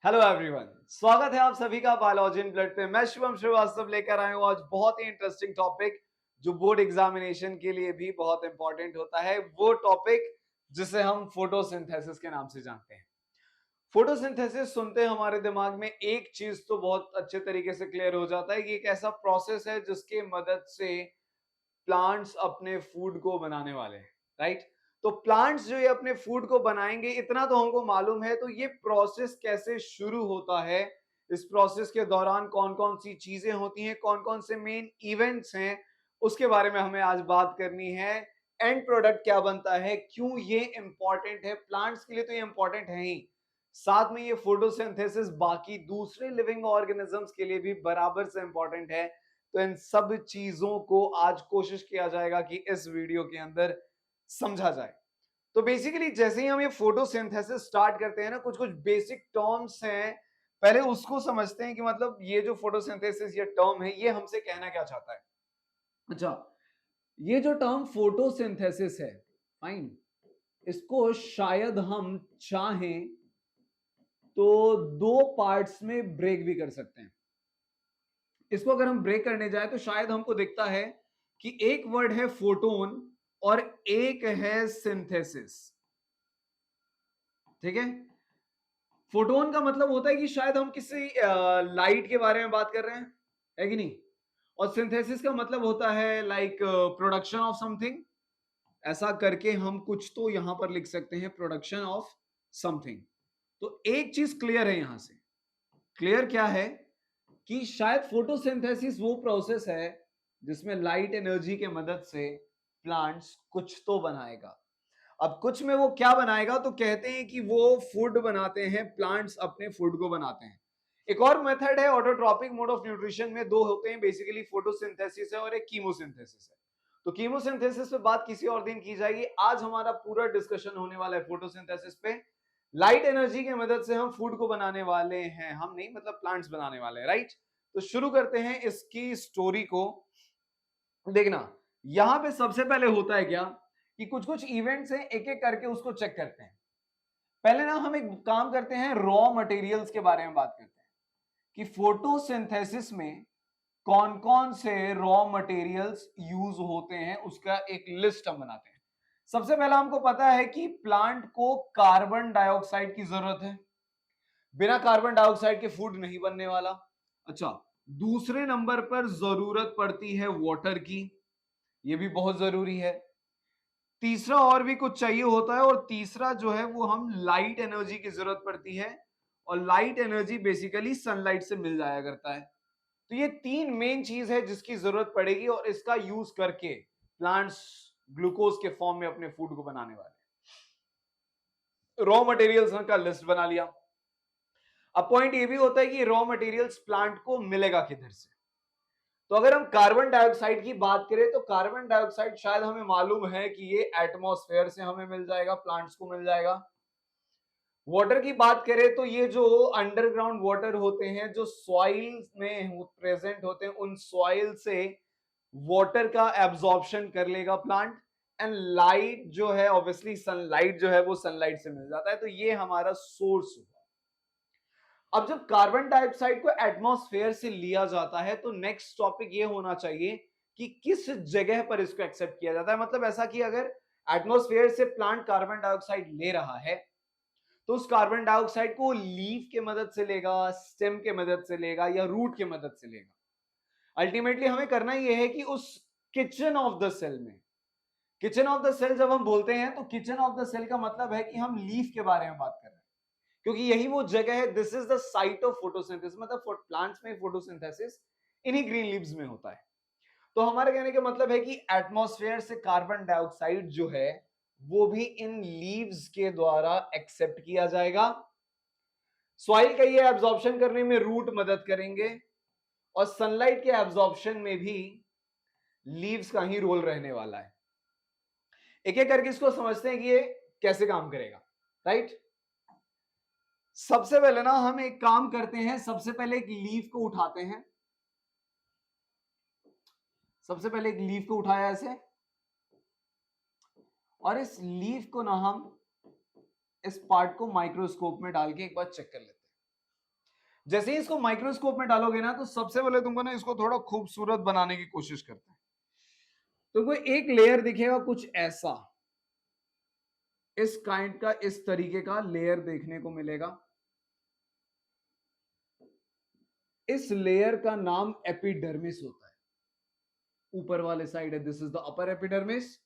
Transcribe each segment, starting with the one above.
Hello everyone, स्वागत है आप सभी का बायोलॉजी इन ब्लड पे। मैं शुभम श्रीवास्तव लेकर आया हूं आज बहुत ही इंटरेस्टिंग टॉपिक जो बोर्ड एग्जामिनेशन के लिए भी बहुत इंपॉर्टेंट होता है। वो टॉपिक जिसे हम फोटोसिंथेसिस के नाम से जानते हैं। फोटोसिंथेसिस सुनते हमारे दिमाग में एक चीज तो बहुत अच्छे तरीके से क्लियर हो जाता है कि एक ऐसा प्रोसेस है जिसके मदद से प्लांट्स अपने फूड को बनाने वाले हैं, राइट। तो प्लांट्स जो ये अपने फूड को बनाएंगे इतना तो हमको मालूम है। तो ये प्रोसेस कैसे शुरू होता है, इस प्रोसेस के दौरान कौन कौन सी चीजें होती हैं, कौन कौन से मेन इवेंट्स हैं, उसके बारे में हमें आज बात करनी है। एंड प्रोडक्ट क्या बनता है, क्यों ये इंपॉर्टेंट है प्लांट्स के लिए, तो ये इंपॉर्टेंट है ही, साथ में ये फोटोसिंथेसिस बाकी दूसरे लिविंग ऑर्गेनिजम्स के लिए भी बराबर से इंपॉर्टेंट है। तो इन सब चीजों को आज कोशिश किया जाएगा कि इस वीडियो के अंदर समझा जाए। तो बेसिकली जैसे ही हम ये फोटोसिंथेसिस स्टार्ट करते हैं ना, कुछ कुछ बेसिक टर्म्स हैं, पहले उसको समझते हैं कि मतलब ये जो फोटोसिंथेसिस ये टर्म है ये हमसे कहना क्या चाहता है। अच्छा, ये जो टर्म फोटोसिंथेसिस है, फाइन, इसको शायद हम चाहें तो दो पार्ट्स में ब्रेक भी कर सकते हैं। इसको अगर हम ब्रेक करने जाए तो शायद हमको दिखता है कि एक वर्ड है फोटोन और एक है सिंथेसिस। ठीक है, फोटोन का मतलब होता है कि शायद हम किसी लाइट के बारे में बात कर रहे हैं, है कि नहीं। और सिंथेसिस का मतलब होता है लाइक प्रोडक्शन ऑफ समथिंग। ऐसा करके हम कुछ तो यहां पर लिख सकते हैं, प्रोडक्शन ऑफ समथिंग। तो एक चीज क्लियर है यहां से, क्लियर क्या है कि शायद फोटोसिंथेसिस वो प्रोसेस है जिसमें लाइट एनर्जी के मदद से प्लांट्स कुछ तो बनाएगा। अब कुछ में वो क्या बनाएगा, तो कहते हैं कि वो फूड बनाते हैं, प्लांट्स अपने फूड को बनाते हैं। एक और मेथड है ऑटोट्रॉपिक मोड ऑफ न्यूट्रिशन में, दो होते हैं बेसिकली, फोटोसिंथेसिस है और एक कीमोसिंथेसिस है। तो कीमोसिंथेसिस पे बात किसी और दिन की जाएगी। आज हमारा पूरा डिस्कशन होने वाला है फोटोसिंथेसिस पे। लाइट एनर्जी की मदद से हम फूड को बनाने वाले हैं, हम नहीं मतलब प्लांट्स बनाने वाले हैं, राइट। तो शुरू करते हैं इसकी स्टोरी को। देखना, यहां पे सबसे पहले होता है क्या कि कुछ कुछ इवेंट्स हैं, एक एक करके उसको चेक करते हैं। पहले ना हम एक काम करते हैं, रॉ मटेरियल्स के बारे में बात करते हैं कि फोटोसिंथेसिस में कौन कौन से रॉ मटेरियल्स यूज होते हैं, उसका एक लिस्ट हम बनाते हैं। सबसे पहला हमको पता है कि प्लांट को कार्बन डाइऑक्साइड की जरूरत है, बिना कार्बन डाइऑक्साइड के फूड नहीं बनने वाला। अच्छा, दूसरे नंबर पर जरूरत पड़ती है वाटर की, यह भी बहुत जरूरी है। तीसरा और भी कुछ चाहिए होता है, और तीसरा जो है वो हम लाइट एनर्जी की जरूरत पड़ती है, और लाइट एनर्जी बेसिकली सनलाइट से मिल जाया करता है। तो ये तीन मेन चीज है जिसकी जरूरत पड़ेगी, और इसका यूज करके प्लांट्स ग्लूकोज के फॉर्म में अपने फूड को बनाने वाले। रॉ मटेरियल्स का लिस्ट बना लिया। अब पॉइंट ये भी होता है कि रॉ मटेरियल्स प्लांट को मिलेगा किधर से। तो अगर हम कार्बन डाइऑक्साइड की बात करें तो कार्बन डाइऑक्साइड शायद हमें मालूम है कि ये एटमॉस्फेयर से हमें मिल जाएगा, प्लांट्स को मिल जाएगा। वाटर की बात करें तो ये जो अंडरग्राउंड वाटर होते हैं, जो सॉइल में प्रेजेंट होते हैं, उन सॉइल से वाटर का एब्जॉर्प्शन कर लेगा प्लांट। एंड लाइट जो है, ऑब्वियसली सनलाइट जो है वो सनलाइट से मिल जाता है, तो ये हमारा सोर्स हुआ। अब जब कार्बन डाइऑक्साइड को एटमॉस्फेयर से लिया जाता है तो नेक्स्ट टॉपिक ये होना चाहिए कि किस जगह पर इसको एक्सेप्ट किया जाता है। मतलब ऐसा कि अगर एटमॉस्फेयर से प्लांट कार्बन डाइऑक्साइड ले रहा है तो उस कार्बन डाइऑक्साइड को लीफ के मदद से लेगा, स्टेम के मदद से लेगा, या रूट के मदद से लेगा। अल्टीमेटली हमें करना यह है कि उस किचन ऑफ द सेल में, किचन ऑफ द सेल जब हम बोलते हैं तो किचन ऑफ द सेल का मतलब है कि हम लीफ के बारे में बात कर रहे हैं, क्योंकि यही वो जगह है, this is the site of photosynthesis. मतलब प्लांट्स में फोटोसिंथेसिस इन्हीं ग्रीन लीव्स में होता है। तो हमारे कहने का मतलब है कि एटमॉस्फेयर से कार्बन डाइऑक्साइड जो है वो भी इन लीव्स के द्वारा एक्सेप्ट किया जाएगा। सॉइल का ये एब्जॉर्प्शन करने में रूट मदद करेंगे, और सनलाइट के एब्जॉर्प्शन में भी लीव्स का ही रोल रहने वाला है। एक एक करके इसको समझते हैं कि ये कैसे काम करेगा, राइट। सबसे पहले ना हम एक काम करते हैं, सबसे पहले एक लीफ को उठाते हैं। सबसे पहले एक लीफ को उठाया ऐसे, और इस लीफ को ना हम इस पार्ट को माइक्रोस्कोप में डाल के एक बार चेक कर लेते हैं। जैसे ही इसको माइक्रोस्कोप में डालोगे ना, तो सबसे पहले तुमको ना इसको थोड़ा खूबसूरत बनाने की कोशिश करते हैं। तुमको एक लेयर दिखेगा कुछ ऐसा, इस काइंड का, इस तरीके का लेयर देखने को मिलेगा। इस लेयर का नाम एपिडर्मिस होता है। ऊपर वाले साइड है, this is the upper epidermis,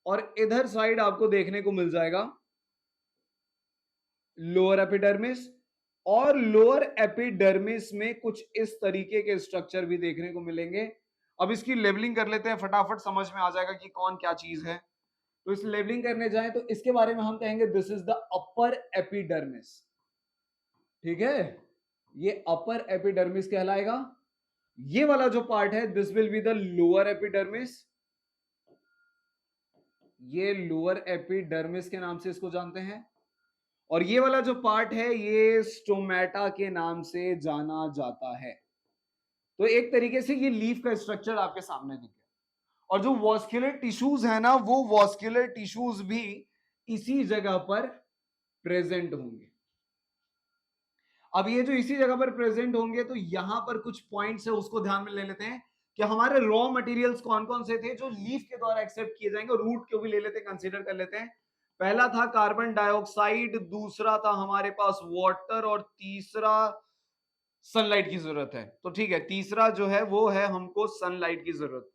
और इधर साइड आपको देखने को मिल जाएगा लोअर एपिडर्मिस। और लोअर एपिडर्मिस में कुछ इस तरीके के स्ट्रक्चर भी देखने को मिलेंगे। अब इसकी लेवलिंग कर लेते हैं, फटाफट समझ में आ जाएगा कि कौन क्या चीज है। तो इस लेवलिंग करने जाए तो इसके बारे में हम कहेंगे this is the upper epidermis. ठीक है, ये अपर एपिडर्मिस कहलाएगा। ये वाला जो पार्ट है this will be the lower epidermis. ये लोअर एपिडर्मिस के नाम से इसको जानते हैं। और ये वाला जो पार्ट है ये स्टोमेटा के नाम से जाना जाता है। तो एक तरीके से ये लीफ का स्ट्रक्चर आपके सामने दिख गया। और जो वॉस्कुलर टिश्यूज है ना, वो वॉस्कुलर टिश्यूज भी इसी जगह पर प्रेजेंट होंगे। अब ये जो इसी जगह पर प्रेजेंट होंगे, तो यहां पर कुछ पॉइंट्स है, उसको ध्यान में ले लेते हैं कि हमारे रॉ मटेरियल्स कौन कौन से थे जो लीफ के द्वारा एक्सेप्ट किए जाएंगे। रूट को भी ले लेते हैं, कंसीडर कर लेते हैं। पहला था कार्बन डाइऑक्साइड, दूसरा था हमारे पास वाटर, और तीसरा सनलाइट की जरूरत है। तो ठीक है, तीसरा जो है वो है हमको सनलाइट की जरूरत।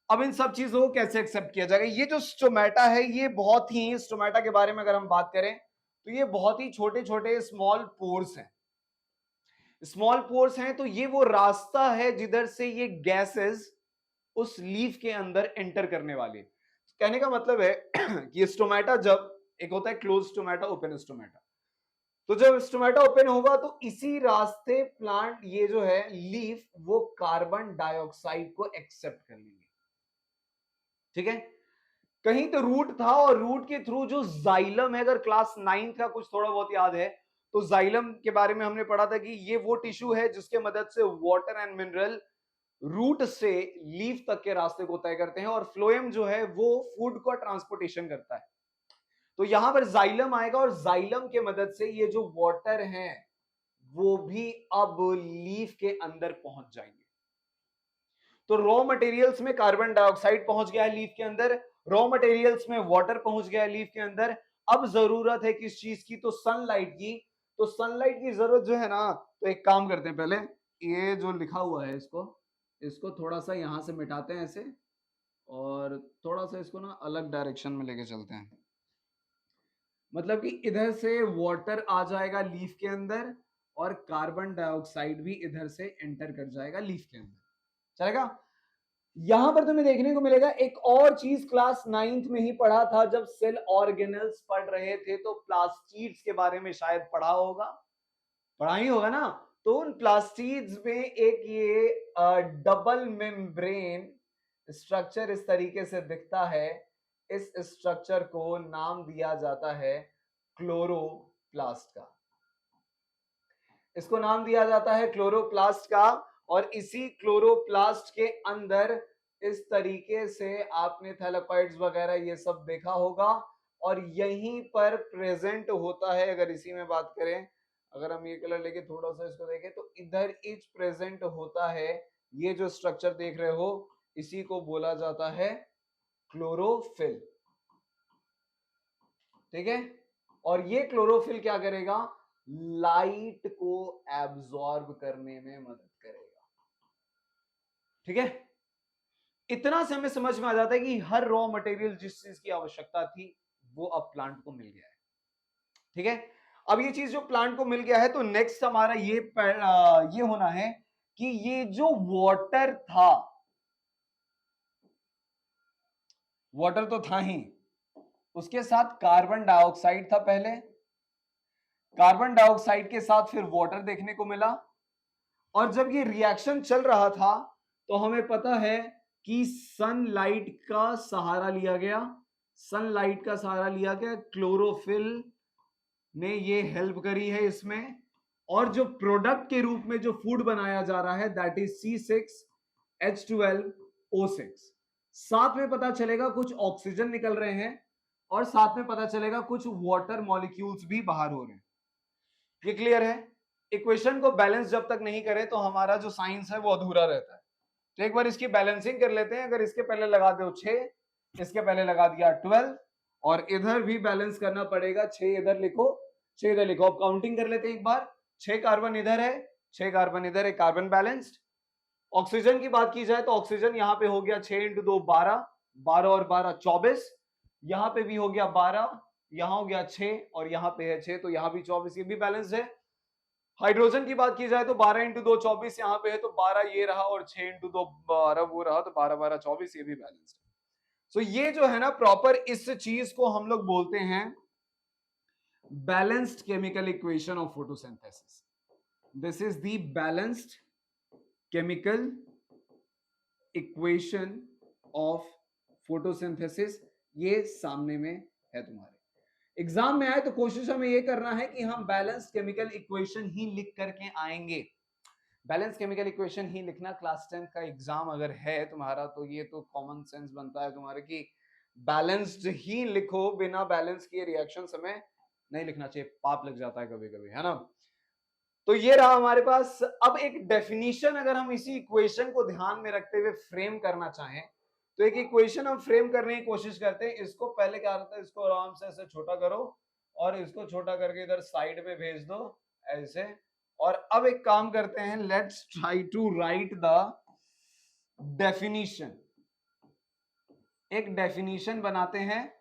अब इन सब चीजों को कैसे एक्सेप्ट किया जाएगा? ये जो स्टोमेटा है, ये बहुत ही, स्टोमेटा के बारे में अगर हम बात करें तो ये बहुत ही छोटे छोटे स्मॉल पोर्स हैं। स्मॉल पोर्स हैं, तो ये वो रास्ता है जिधर से ये गैसेस उस लीफ के अंदर एंटर करने वाली। कहने का मतलब है कि स्टोमेटा, जब एक होता है क्लोज स्टोमेटा, ओपन स्टोमेटा, तो जब स्टोमेटा ओपन होगा तो इसी रास्ते प्लांट, ये जो है लीफ, वो कार्बन डाइऑक्साइड को एक्सेप्ट कर लेंगे। ठीक है, कहीं तो रूट था, और रूट के थ्रू जो जाइलम है, अगर क्लास 9 का कुछ थोड़ा बहुत याद है तो जाइलम के बारे में हमने पढ़ा था कि ये वो टिश्यू है जिसके मदद से वाटर एंड मिनरल रूट से लीफ तक के रास्ते को तय करते हैं, और फ्लोएम जो है वो फूड का ट्रांसपोर्टेशन करता है। तो यहां पर जाइलम आएगा, और जाइलम के मदद से ये जो वाटर है वो भी अब लीफ के अंदर पहुंच जाएंगे। तो रॉ मटेरियल्स में कार्बन डाइऑक्साइड पहुंच गया है लीफ के अंदर, रॉ मटेरियल्स में वाटर पहुंच गया है लीफ के अंदर। अब जरूरत है किस चीज की? तो सनलाइट की। तो सनलाइट की जरूरत जो है ना, तो एक काम करते हैं, पहले ये जो लिखा हुआ है इसको इसको थोड़ा सा यहां से मिटाते हैं ऐसे, और थोड़ा सा इसको ना अलग डायरेक्शन में लेके चलते हैं। मतलब कि इधर से वाटर आ जाएगा लीफ के अंदर, और कार्बन डाइऑक्साइड भी इधर से एंटर कर जाएगा लीफ के अंदर। चलेगा? यहां पर तुम्हें देखने को मिलेगा एक और चीज, क्लास 9th में ही पढ़ा था जब सेल ऑर्गेनल्स पढ़ रहे थे, तो प्लास्टिड्स के बारे में शायद पढ़ा होगा, पढ़ा ही होगा ना। तो उन प्लास्टिड्स में एक ये डबल मेम्ब्रेन स्ट्रक्चर इस तरीके से दिखता है। इस स्ट्रक्चर को नाम दिया जाता है क्लोरोप्लास्ट का। इसको नाम दिया जाता है क्लोरोप्लास्ट का। और इसी क्लोरोप्लास्ट के अंदर इस तरीके से आपने थैलेकॉइड्स वगैरह ये सब देखा होगा, और यहीं पर प्रेजेंट होता है। अगर इसी में बात करें, अगर हम ये कलर लेके थोड़ा सा इसको देखें, तो इधर इच प्रेजेंट होता है। ये जो स्ट्रक्चर देख रहे हो, इसी को बोला जाता है क्लोरोफिल। ठीक है, और ये क्लोरोफिल क्या करेगा? लाइट को एब्जॉर्ब करने में मदद करेगा। ठीक है, इतना से हमें समझ में आ जाता है कि हर रॉ मटेरियल जिस चीज की आवश्यकता थी वो अब प्लांट को मिल गया है। ठीक है, अब ये चीज जो प्लांट को मिल गया है, तो नेक्स्ट हमारा ये होना है कि ये जो वाटर था, वाटर तो था ही, उसके साथ कार्बन डाइऑक्साइड था पहले, कार्बन डाइऑक्साइड के साथ फिर वाटर देखने को मिला। और जब ये रिएक्शन चल रहा था तो हमें पता है कि सनलाइट का सहारा लिया गया, सनलाइट का सहारा लिया गया, क्लोरोफिल ने ये हेल्प करी है इसमें। और जो प्रोडक्ट के रूप में जो फूड बनाया जा रहा है, दैट इज C6H12O6। साथ में पता चलेगा कुछ ऑक्सीजन निकल रहे हैं, और साथ में पता चलेगा कुछ वाटर मॉलिक्यूल्स भी बाहर हो रहे हैं। ये क्लियर है? इक्वेशन को बैलेंस जब तक नहीं करें तो हमारा जो साइंस है वो अधूरा रहता है। तो एक बार इसकी बैलेंसिंग कर लेते हैं। अगर इसके पहले लगा दो 6, इसके पहले लगा दिया 12, और इधर भी बैलेंस करना पड़ेगा। 6 इधर लिखो, 6 इधर लिखो। अब काउंटिंग कर लेते हैं एक बार। 6 कार्बन इधर है, 6 कार्बन इधर है, कार्बन बैलेंस्ड। ऑक्सीजन की बात की जाए तो ऑक्सीजन यहाँ पे हो गया 6 × 2 12, 12 और 12 24। यहाँ पे भी हो गया 12, यहाँ हो गया 6, और यहाँ पे है 6, तो यहाँ भी 24, ये भी बैलेंस्ड है। हाइड्रोजन की बात की जाए तो 12 × 2 24 यहाँ पे है, तो 12 ये रहा, और 6 × 2 12 वो रहा, तो 12 12 24, ये भी बैलेंस्ड है। सो ये जो है ना प्रॉपर, इस चीज को हम लोग बोलते हैं balanced chemical equation of photosynthesis. This is the balanced chemical equation of photosynthesis. ये सामने में है तुम्हारे। एग्जाम में आए तो कोशिश हमें ये करना है कि हम बैलेंस्ड केमिकल इक्वेशन ही लिख करके आएंगे। बैलेंस केमिकल इक्वेशन ही लिखना, क्लास 10 का एग्जाम अगर है तुम्हारा तो ये तो कॉमन सेंस बनता है तुम्हारे कि बैलेंस्ड ही लिखो, बिना बैलेंस किए रिएक्शन समय नहीं लिखना चाहिए, पाप लग जाता है कभी कभी, है ना। तो ये रहा हमारे पास। अब एक डेफिनेशन अगर हम इसी इक्वेशन को ध्यान में रखते हुए फ्रेम करना चाहें तो एक इक्वेशन हम फ्रेम करने की कोशिश करते हैं। इसको पहले क्या करते हैं, इसको आराम से ऐसे छोटा करो और इसको छोटा करके इधर साइड में भेज दो ऐसे। और अब एक काम करते हैं, let's try to write the definition. एक डेफिनेशन बनाते हैं।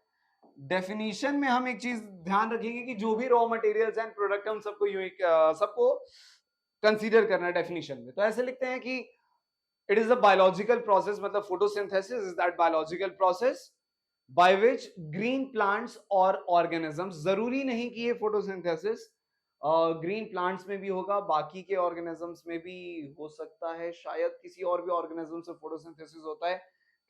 डेफिनेशन में हम एक चीज ध्यान रखेंगे कि जो भी रॉ मटेरियल्स एंड प्रोडक्ट हम सबको कंसीडर करना है डेफिनेशन में। तो ऐसे लिखते हैं कि it is a biological process, मतलब photosynthesis is that biological process by which green plants और ऑर्गेनिजम्स, जरूरी नहीं कि ये फोटोसिंथेसिस ग्रीन प्लांट्स में भी होगा, बाकी के ऑर्गेनिजम्स में भी हो सकता है, शायद किसी और भी ऑर्गेनिज्म से फोटोसिंथेसिस होता है।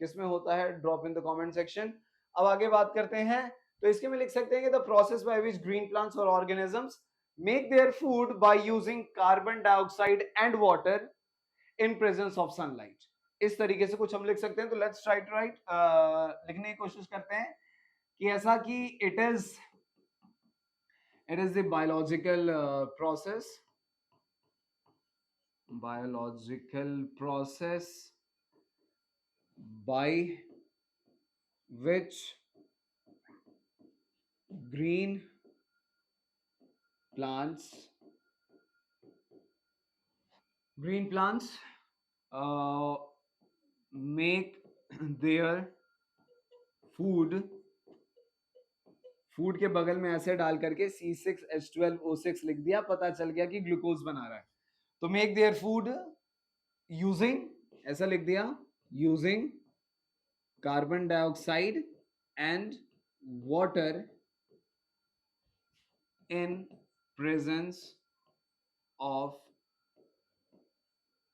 किसमें होता है, drop in the comment section. अब आगे बात करते हैं। तो इसके में लिख सकते हैं कि the process by which green plants और organisms make their food by using carbon dioxide and water in presence of sunlight. इस तरीके से कुछ हम लिख सकते हैं। तो लेट्स ट्राई टू राइट, लिखने की कोशिश करते हैं कि ऐसा कि it is the biological process by which green plants make their food के बगल में ऐसे डाल करके C6H12O6 लिख दिया, पता चल गया कि ग्लूकोज बना रहा है। तो मेक देयर फूड यूजिंग, ऐसा लिख दिया, using carbon dioxide and water in presence of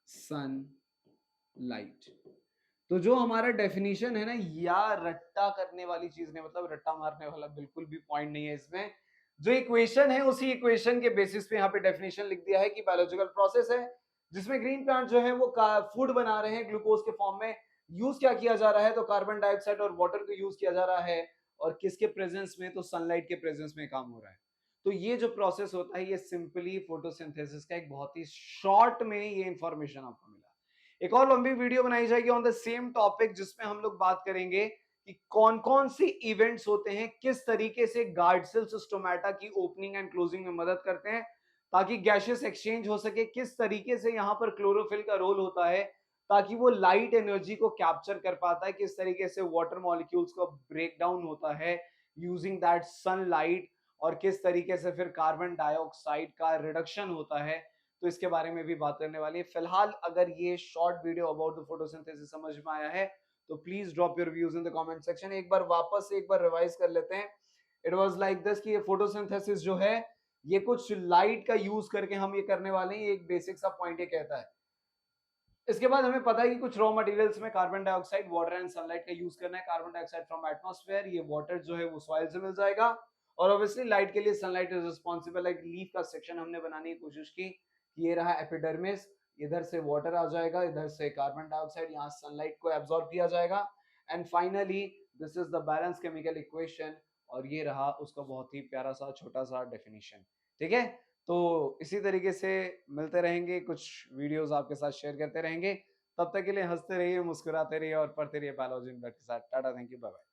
sunlight. तो जो हमारा डेफिनेशन है ना, या रट्टा करने वाली चीज नहीं, मतलब रट्टा मारने वाला बिल्कुल भी पॉइंट नहीं है इसमें। जो इक्वेशन है उसी इक्वेशन के बेसिस पे यहाँ पे डेफिनेशन लिख दिया है कि बायोलॉजिकल प्रोसेस है जिसमें ग्रीन प्लांट जो है वो फूड बना रहे हैं ग्लूकोज के फॉर्म में। यूज क्या किया जा रहा है, तो कार्बन डाइऑक्साइड और वाटर को यूज किया जा रहा है, और किसके प्रेजेंस में, तो सनलाइट के प्रेजेंस में काम हो रहा है। तो ये जो प्रोसेस होता है ये सिंपली फोटोसिंथेसिस का एक बहुत ही शॉर्ट में ये इंफॉर्मेशन आपको मिला। एक और लंबी वीडियो बनाई जाएगी ऑन द सेम टॉपिक जिसमें हम लोग बात करेंगे कि कौन कौन से इवेंट्स होते हैं, किस तरीके से गार्ड सेल्स स्टोमेटा की ओपनिंग एंड क्लोजिंग में मदद करते हैं ताकि गैसेस एक्सचेंज हो सके, किस तरीके से यहाँ पर क्लोरोफिल का रोल होता है ताकि वो लाइट एनर्जी को कैप्चर कर पाता है, किस तरीके से वाटर मॉलिक्यूल्स का ब्रेक डाउन होता है यूजिंग दैट सनलाइट, और किस तरीके से फिर कार्बन डाइऑक्साइड का रिडक्शन होता है। तो इसके बारे में भी बात करने वाली है। फिलहाल अगर ये short video about the photosynthesis समझ में आया है तो please drop your views in the comment section. एक बार वापस से एक बार रिवाइज कर लेते हैं। इट वाज लाइक दिस कि ये फोटोसिंथेसिस जो है ये कुछ लाइट का यूज करके हम ये करने वाले हैं। एक बेसिक सा पॉइंट ये कहता है। इसके बाद हमें पता है कि कुछ रॉ मटेरियल्स में carbon dioxide, water and sunlight का यूज करना है। कार्बन डाइऑक्साइड फ्रॉम एटमॉस्फेयर, ये वाटर जो है वो सॉइल से मिल जाएगा, और ऑब्वियसली लाइट के लिए sunlight is responsible. Like leaf का सेक्शन हमने बनाने की कोशिश की, ये रहा एपिडर्मिस, इधर से वाटर आ जाएगा, इधर से कार्बन डाइऑक्साइड, यहाँ सनलाइट को एब्जॉर्ब किया जाएगा, and finally this is the balance chemical equation, और ये रहा उसका बहुत ही प्यारा सा छोटा सा डेफिनेशन। ठीक है, तो इसी तरीके से मिलते रहेंगे, कुछ वीडियोस आपके साथ शेयर करते रहेंगे। तब तक के लिए हंसते रहिए, मुस्कुराते रहिए और पढ़ते रहिए बायोलॉजी इन के साथ। Tata, thank you, bye bye.